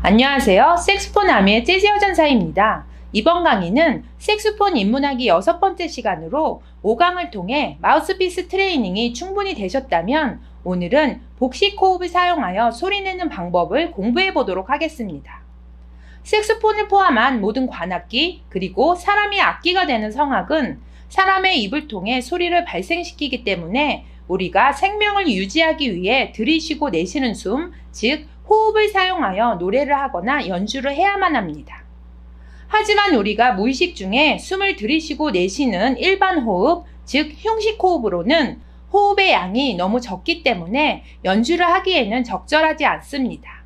안녕하세요. 색소폰 아미의 재즈 여전사입니다. 이번 강의는 색소폰 입문하기 6번째 시간으로 5강을 통해 마우스피스 트레이닝이 충분히 되셨다면 오늘은 복식 호흡을 사용하여 소리내는 방법을 공부해 보도록 하겠습니다. 색소폰을 포함한 모든 관악기 그리고 사람이 악기가 되는 성악은 사람의 입을 통해 소리를 발생시키기 때문에 우리가 생명을 유지하기 위해 들이쉬고 내쉬는 숨, 즉 호흡을 사용하여 노래를 하거나 연주를 해야만 합니다. 하지만 우리가 무의식 중에 숨을 들이쉬고 내쉬는 일반 호흡, 즉 흉식 호흡으로는 호흡의 양이 너무 적기 때문에 연주를 하기에는 적절하지 않습니다.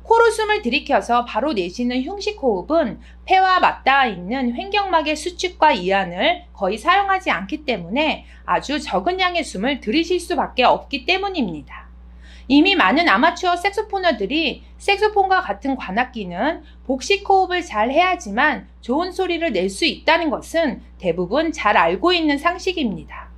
코로 숨을 들이켜서 바로 내쉬는 흉식 호흡은 폐와 맞닿아 있는 횡격막의 수축과 이완을 거의 사용하지 않기 때문에 아주 적은 양의 숨을 들이쉴 수밖에 없기 때문입니다. 이미 많은 아마추어 색소포너들이 색소폰과 같은 관악기는 복식 호흡을 잘 해야지만 좋은 소리를 낼 수 있다는 것은 대부분 잘 알고 있는 상식입니다.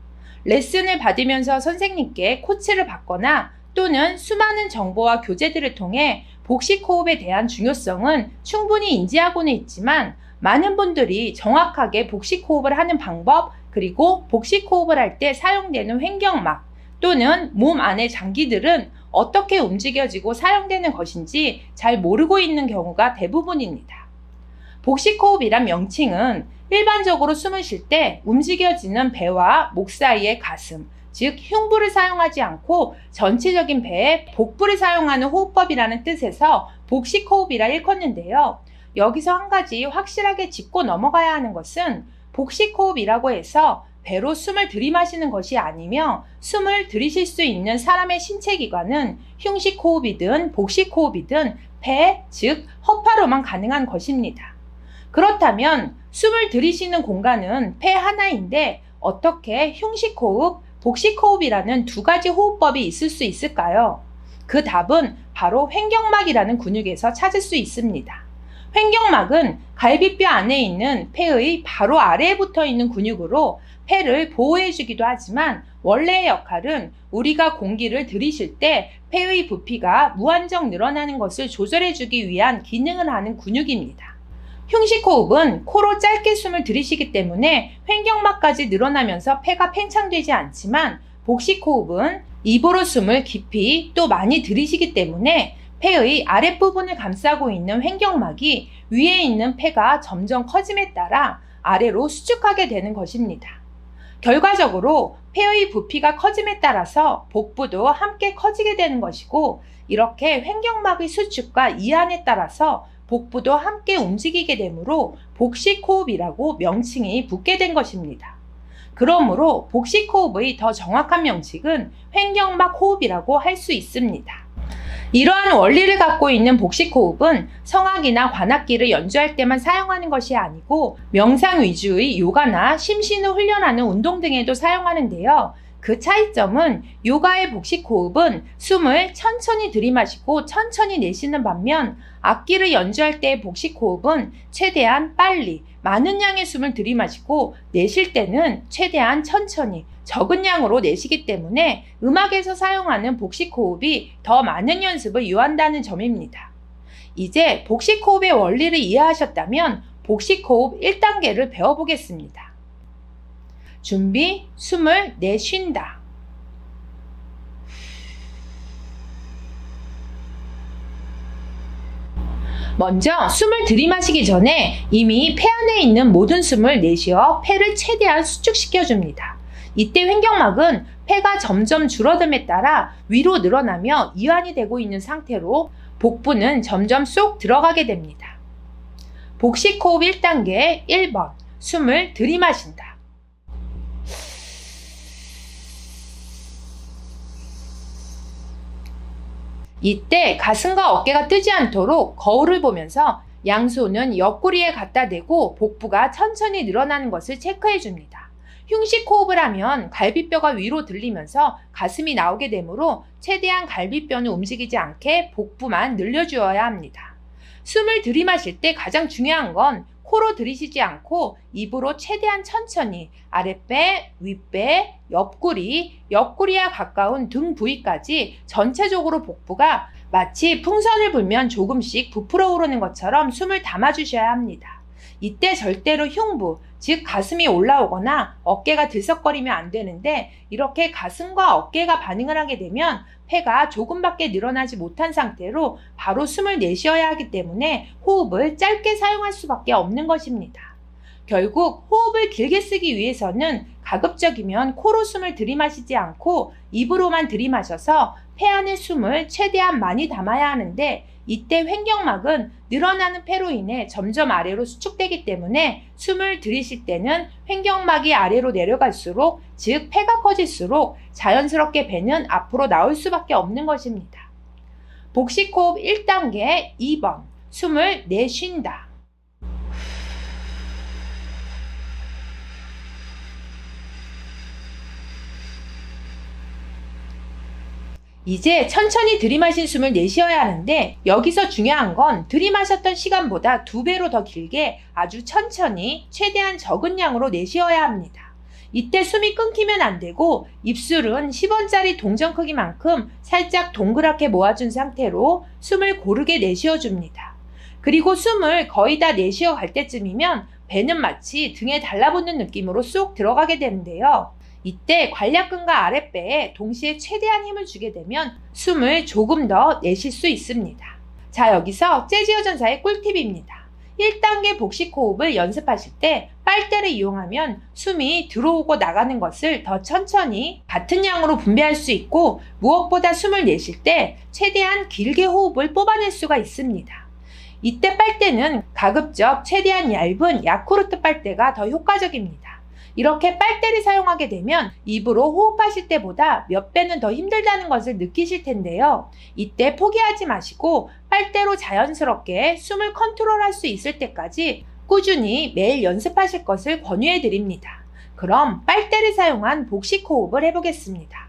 레슨을 받으면서 선생님께 코치를 받거나 또는 수많은 정보와 교재들을 통해 복식 호흡에 대한 중요성은 충분히 인지하고는 있지만 많은 분들이 정확하게 복식 호흡을 하는 방법 그리고 복식 호흡을 할 때 사용되는 횡격막 또는 몸 안의 장기들은 어떻게 움직여지고 사용되는 것인지 잘 모르고 있는 경우가 대부분입니다. 복식 호흡이란 명칭은 일반적으로 숨을 쉴 때 움직여지는 배와 목 사이의 가슴, 즉 흉부를 사용하지 않고 전체적인 배에 복부를 사용하는 호흡법이라는 뜻에서 복식 호흡이라 일컫는데요. 여기서 한 가지 확실하게 짚고 넘어가야 하는 것은 복식 호흡이라고 해서 배로 숨을 들이마시는 것이 아니며 숨을 들이쉴 수 있는 사람의 신체 기관은 흉식 호흡이든 복식 호흡이든 폐, 즉 허파로만 가능한 것입니다. 그렇다면 숨을 들이쉬는 공간은 폐 하나인데 어떻게 흉식 호흡, 복식 호흡이라는 두 가지 호흡법이 있을 수 있을까요? 그 답은 바로 횡격막이라는 근육에서 찾을 수 있습니다. 횡격막은 갈비뼈 안에 있는 폐의 바로 아래에 붙어 있는 근육으로 폐를 보호해주기도 하지만 원래의 역할은 우리가 공기를 들이쉴 때 폐의 부피가 무한정 늘어나는 것을 조절해주기 위한 기능을 하는 근육입니다. 흉식 호흡은 코로 짧게 숨을 들이쉬기 때문에 횡격막까지 늘어나면서 폐가 팽창되지 않지만 복식 호흡은 입으로 숨을 깊이 또 많이 들이쉬기 때문에 폐의 아랫부분을 감싸고 있는 횡격막이 위에 있는 폐가 점점 커짐에 따라 아래로 수축하게 되는 것입니다. 결과적으로 폐의 부피가 커짐에 따라서 복부도 함께 커지게 되는 것이고 이렇게 횡격막의 수축과 이완에 따라서 복부도 함께 움직이게 되므로 복식 호흡이라고 명칭이 붙게 된 것입니다. 그러므로 복식 호흡의 더 정확한 명칭은 횡격막 호흡이라고 할 수 있습니다. 이러한 원리를 갖고 있는 복식 호흡은 성악이나 관악기를 연주할 때만 사용하는 것이 아니고 명상 위주의 요가나 심신을 훈련하는 운동 등에도 사용하는데요. 그 차이점은 요가의 복식 호흡은 숨을 천천히 들이마시고 천천히 내쉬는 반면 악기를 연주할 때의 복식 호흡은 최대한 빨리 많은 양의 숨을 들이마시고 내쉴 때는 최대한 천천히 적은 양으로 내쉬기 때문에 음악에서 사용하는 복식 호흡이 더 많은 연습을 요한다는 점입니다. 이제 복식 호흡의 원리를 이해하셨다면 복식 호흡 1단계를 배워보겠습니다. 준비, 숨을 내쉰다. 먼저 숨을 들이마시기 전에 이미 폐 안에 있는 모든 숨을 내쉬어 폐를 최대한 수축시켜줍니다. 이때 횡격막은 폐가 점점 줄어듦에 따라 위로 늘어나며 이완이 되고 있는 상태로 복부는 점점 쏙 들어가게 됩니다. 복식 호흡 1단계 1번 숨을 들이마신다. 이때 가슴과 어깨가 뜨지 않도록 거울을 보면서 양손은 옆구리에 갖다 대고 복부가 천천히 늘어나는 것을 체크해 줍니다. 흉식 호흡을 하면 갈비뼈가 위로 들리면서 가슴이 나오게 되므로 최대한 갈비뼈는 움직이지 않게 복부만 늘려주어야 합니다. 숨을 들이마실 때 가장 중요한 건 코로 들이쉬지 않고 입으로 최대한 천천히 아랫배, 윗배, 옆구리와 가까운 등 부위까지 전체적으로 복부가 마치 풍선을 불면 조금씩 부풀어 오르는 것처럼 숨을 담아주셔야 합니다. 이때 절대로 흉부, 즉 가슴이 올라오거나 어깨가 들썩거리면 안 되는데, 이렇게 가슴과 어깨가 반응을 하게 되면 폐가 조금밖에 늘어나지 못한 상태로 바로 숨을 내쉬어야 하기 때문에 호흡을 짧게 사용할 수밖에 없는 것입니다. 결국 호흡을 길게 쓰기 위해서는 가급적이면 코로 숨을 들이마시지 않고 입으로만 들이마셔서 폐 안에 숨을 최대한 많이 담아야 하는데, 이때 횡격막은 늘어나는 폐로 인해 점점 아래로 수축되기 때문에 숨을 들이쉴 때는 횡격막이 아래로 내려갈수록, 즉 폐가 커질수록 자연스럽게 배는 앞으로 나올 수밖에 없는 것입니다. 복식호흡 1단계 2번, 숨을 내쉰다. 이제 천천히 들이마신 숨을 내쉬어야 하는데, 여기서 중요한 건 들이마셨던 시간보다 2배로 더 길게 아주 천천히 최대한 적은 양으로 내쉬어야 합니다. 이때 숨이 끊기면 안 되고, 입술은 10원짜리 동전 크기만큼 살짝 동그랗게 모아준 상태로 숨을 고르게 내쉬어 줍니다. 그리고 숨을 거의 다 내쉬어 갈 때쯤이면 배는 마치 등에 달라붙는 느낌으로 쏙 들어가게 되는데요. 이때 관략근과 아랫배에 동시에 최대한 힘을 주게 되면 숨을 조금 더 내쉴 수 있습니다. 자, 여기서 재즈여 전사의 꿀팁입니다. 1단계 복식호흡을 연습하실 때 빨대를 이용하면 숨이 들어오고 나가는 것을 더 천천히 같은 양으로 분배할 수 있고, 무엇보다 숨을 내쉴 때 최대한 길게 호흡을 뽑아낼 수가 있습니다. 이때 빨대는 가급적 최대한 얇은 야쿠르트 빨대가 더 효과적입니다. 이렇게 빨대를 사용하게 되면 입으로 호흡하실 때보다 몇 배는 더 힘들다는 것을 느끼실 텐데요. 이때 포기하지 마시고 빨대로 자연스럽게 숨을 컨트롤할 수 있을 때까지 꾸준히 매일 연습하실 것을 권유해 드립니다. 그럼 빨대를 사용한 복식 호흡을 해보겠습니다.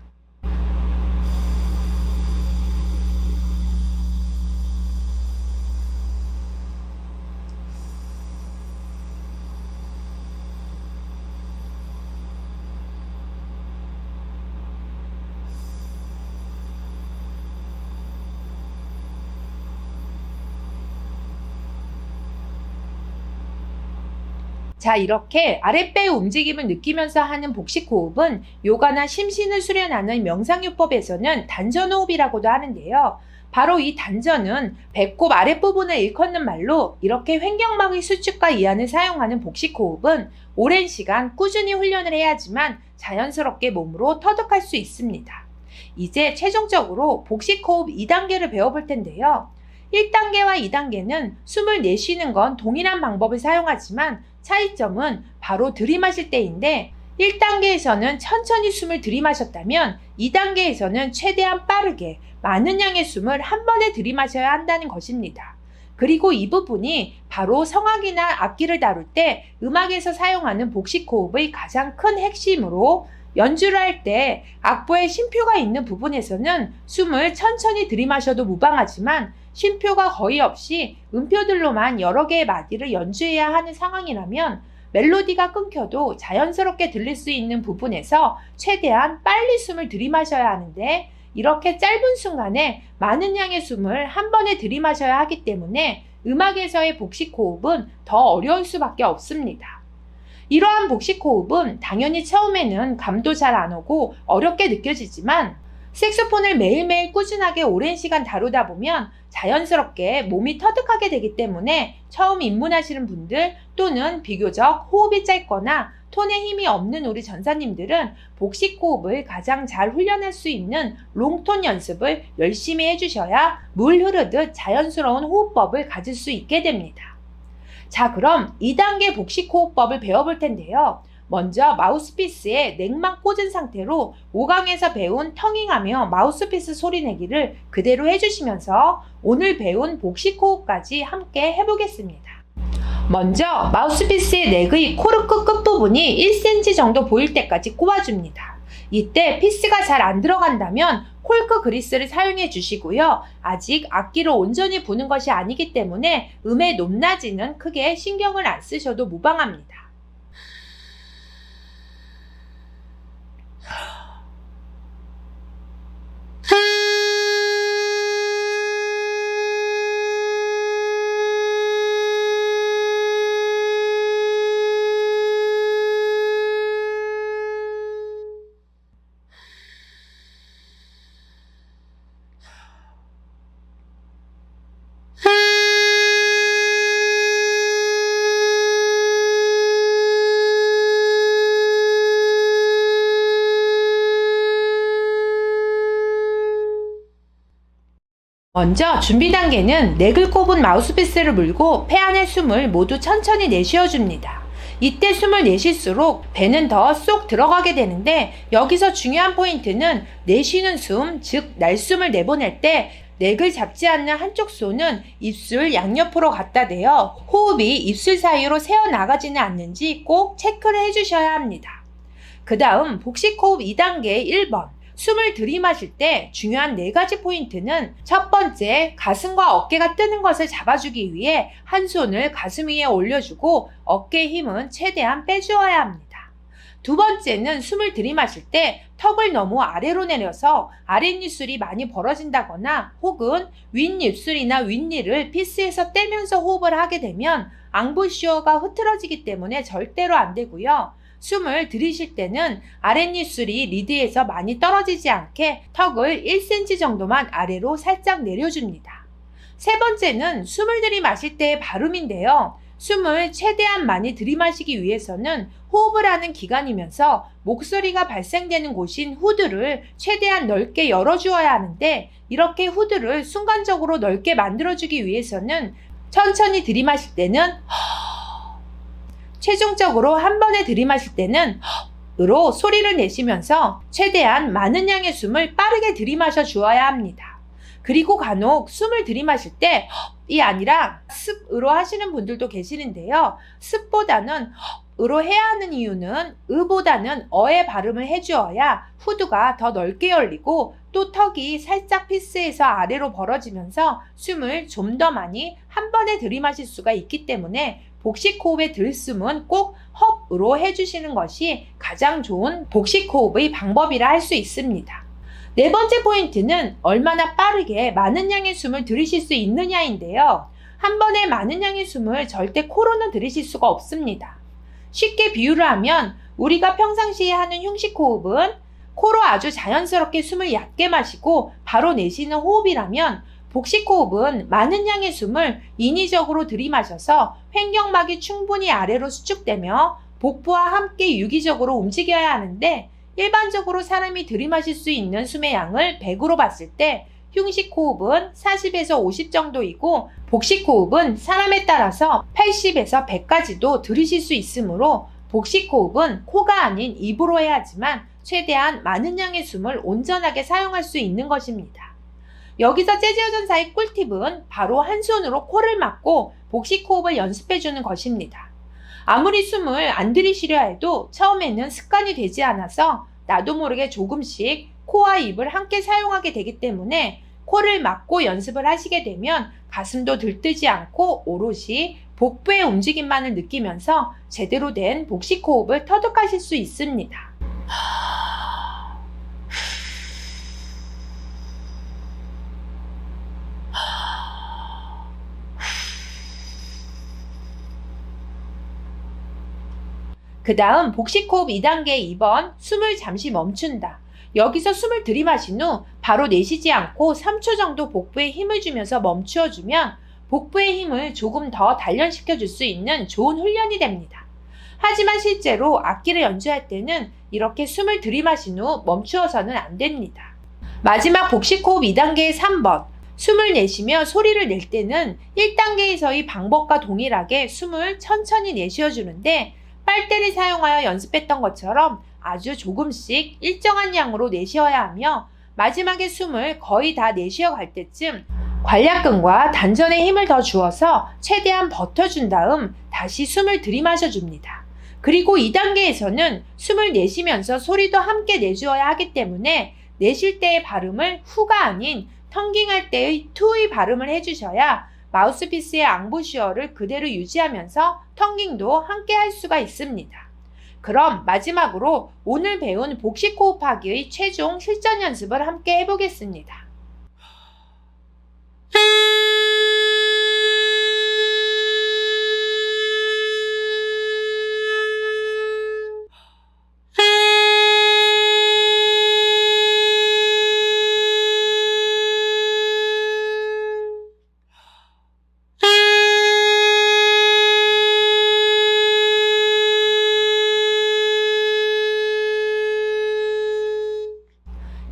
자, 이렇게 아랫배의 움직임을 느끼면서 하는 복식호흡은 요가나 심신을 수련하는 명상요법에서는 단전호흡이라고도 하는데요. 바로 이 단전은 배꼽 아랫부분을 일컫는 말로, 이렇게 횡격막의 수축과 이완을 사용하는 복식호흡은 오랜 시간 꾸준히 훈련을 해야지만 자연스럽게 몸으로 터득할 수 있습니다. 이제 최종적으로 복식호흡 2단계를 배워볼 텐데요. 1단계와 2단계는 숨을 내쉬는 건 동일한 방법을 사용하지만 차이점은 바로 들이마실 때인데, 1단계에서는 천천히 숨을 들이마셨다면 2단계에서는 최대한 빠르게 많은 양의 숨을 한 번에 들이마셔야 한다는 것입니다. 그리고 이 부분이 바로 성악이나 악기를 다룰 때 음악에서 사용하는 복식호흡의 가장 큰 핵심으로, 연주를 할 때 악보에 쉼표가 있는 부분에서는 숨을 천천히 들이마셔도 무방하지만, 쉼표가 거의 없이 음표들로만 여러 개의 마디를 연주해야 하는 상황이라면 멜로디가 끊겨도 자연스럽게 들릴 수 있는 부분에서 최대한 빨리 숨을 들이마셔야 하는데, 이렇게 짧은 순간에 많은 양의 숨을 한 번에 들이마셔야 하기 때문에 음악에서의 복식호흡은 더 어려울 수밖에 없습니다. 이러한 복식호흡은 당연히 처음에는 감도 잘 안 오고 어렵게 느껴지지만, 색소폰을 매일매일 꾸준하게 오랜 시간 다루다 보면 자연스럽게 몸이 터득하게 되기 때문에, 처음 입문하시는 분들 또는 비교적 호흡이 짧거나 톤에 힘이 없는 우리 전사님들은 복식호흡을 가장 잘 훈련할 수 있는 롱톤 연습을 열심히 해주셔야 물 흐르듯 자연스러운 호흡법을 가질 수 있게 됩니다. 자, 그럼 2단계 복식호흡법을 배워볼 텐데요. 먼저 마우스피스에 넥만 꽂은 상태로 5강에서 배운 텅잉하며 마우스피스 소리내기를 그대로 해주시면서 오늘 배운 복식호흡까지 함께 해보겠습니다. 먼저 마우스피스의 넥의 코르크 끝부분이 1cm 정도 보일 때까지 꼽아줍니다. 이때 피스가 잘 안 들어간다면 콜크 그리스를 사용해 주시고요. 아직 악기로 온전히 부는 것이 아니기 때문에 음의 높낮이는 크게 신경을 안 쓰셔도 무방합니다. 먼저 준비 단계는 넥을 꼽은 마우스피스를 물고 폐 안의 숨을 모두 천천히 내쉬어줍니다. 이때 숨을 내쉴수록 배는 더 쏙 들어가게 되는데 여기서 중요한 포인트는 내쉬는 숨, 즉 날숨을 내보낼 때 넥을 잡지 않는 한쪽 손은 입술 양옆으로 갖다 대어 호흡이 입술 사이로 새어나가지는 않는지 꼭 체크를 해주셔야 합니다. 그 다음 복식호흡 2단계 1번 숨을 들이마실 때 중요한 4가지 포인트는 첫 번째, 가슴과 어깨가 뜨는 것을 잡아주기 위해 한 손을 가슴 위에 올려주고 어깨의 힘은 최대한 빼주어야 합니다. 두 번째는 숨을 들이마실 때 턱을 너무 아래로 내려서 아랫입술이 많이 벌어진다거나 혹은 윗입술이나 윗니를 피스에서 떼면서 호흡을 하게 되면 앙부시어가 흐트러지기 때문에 절대로 안 되고요. 숨을 들이쉴 때는 아랫입술이 리드에서 많이 떨어지지 않게 턱을 1cm 정도만 아래로 살짝 내려줍니다. 세 번째는 숨을 들이마실 때의 발음인데요. 숨을 최대한 많이 들이마시기 위해서는 호흡을 하는 기간이면서 목소리가 발생되는 곳인 후드를 최대한 넓게 열어주어야 하는데 이렇게 후드를 순간적으로 넓게 만들어주기 위해서는 천천히 들이마실 때는 최종적으로 한 번에 들이마실 때는 으로 소리를 내쉬면서 최대한 많은 양의 숨을 빠르게 들이마셔 주어야 합니다. 그리고 간혹 숨을 들이마실 때 이 아니라 습으로 하시는 분들도 계시는데요. 습보다는 으로 해야 하는 이유는 으보다는 어의 발음을 해주어야 후드가 더 넓게 열리고 또 턱이 살짝 피스에서 아래로 벌어지면서 숨을 좀 더 많이 한 번에 들이마실 수가 있기 때문에 복식호흡의 들숨은 꼭 헙으로 해주시는 것이 가장 좋은 복식호흡의 방법이라 할 수 있습니다. 네 번째 포인트는 얼마나 빠르게 많은 양의 숨을 들이쉴 수 있느냐인데요. 한 번에 많은 양의 숨을 절대 코로는 들이쉴 수가 없습니다. 쉽게 비유를 하면 우리가 평상시에 하는 흉식호흡은 코로 아주 자연스럽게 숨을 얕게 마시고 바로 내쉬는 호흡이라면 복식호흡은 많은 양의 숨을 인위적으로 들이마셔서 횡격막이 충분히 아래로 수축되며 복부와 함께 유기적으로 움직여야 하는데 일반적으로 사람이 들이마실 수 있는 숨의 양을 100으로 봤을 때 흉식호흡은 40에서 50 정도이고 복식호흡은 사람에 따라서 80에서 100까지도 들이쉴 수 있으므로 복식호흡은 코가 아닌 입으로 해야 하지만 최대한 많은 양의 숨을 온전하게 사용할 수 있는 것입니다. 여기서 재즈여전사의 꿀팁은 바로 한 손으로 코를 막고 복식호흡을 연습해주는 것입니다. 아무리 숨을 안 들이쉬려 해도 처음에는 습관이 되지 않아서 나도 모르게 조금씩 코와 입을 함께 사용하게 되기 때문에 코를 막고 연습을 하시게 되면 가슴도 들뜨지 않고 오롯이 복부의 움직임만을 느끼면서 제대로 된 복식호흡을 터득하실 수 있습니다. 그 다음 복식호흡 2단계 2번 숨을 잠시 멈춘다. 여기서 숨을 들이마신 후 바로 내쉬지 않고 3초 정도 복부에 힘을 주면서 멈추어주면 복부의 힘을 조금 더 단련시켜 줄 수 있는 좋은 훈련이 됩니다. 하지만 실제로 악기를 연주할 때는 이렇게 숨을 들이마신 후 멈추어서는 안 됩니다. 마지막 복식호흡 2단계의 3번 숨을 내쉬며 소리를 낼 때는 1단계에서의 방법과 동일하게 숨을 천천히 내쉬어주는데 빨대를 사용하여 연습했던 것처럼 아주 조금씩 일정한 양으로 내쉬어야 하며 마지막에 숨을 거의 다 내쉬어 갈 때쯤 관략근과 단전에 힘을 더 주어서 최대한 버텨준 다음 다시 숨을 들이마셔 줍니다. 그리고 2단계에서는 숨을 내쉬면서 소리도 함께 내주어야 하기 때문에 내쉴 때의 발음을 후가 아닌 텅깅할 때의 투의 발음을 해주셔야 마우스피스의 앙부시어를 그대로 유지하면서 텅깅도 함께 할 수가 있습니다. 그럼 마지막으로 오늘 배운 복식 호흡하기의 최종 실전 연습을 함께 해보겠습니다.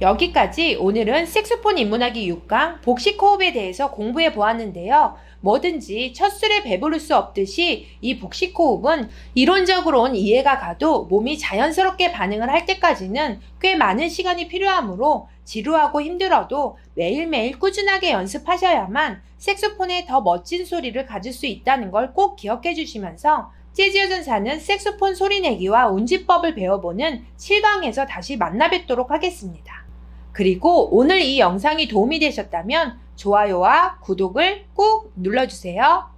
여기까지 오늘은 색소폰 인문하기 6강 복식 호흡에 대해서 공부해 보았는데요. 뭐든지 첫 술에 배부를 수 없듯이 이 복식 호흡은 이론적으로는 이해가 가도 몸이 자연스럽게 반응을 할 때까지는 꽤 많은 시간이 필요하므로 지루하고 힘들어도 매일매일 꾸준하게 연습하셔야만 색소폰의 더 멋진 소리를 가질 수 있다는 걸 꼭 기억해 주시면서 재즈 여전사는 색소폰 소리내기와 운지법을 배워보는 7강에서 다시 만나 뵙도록 하겠습니다. 그리고 오늘 이 영상이 도움이 되셨다면 좋아요와 구독을 꼭 눌러주세요.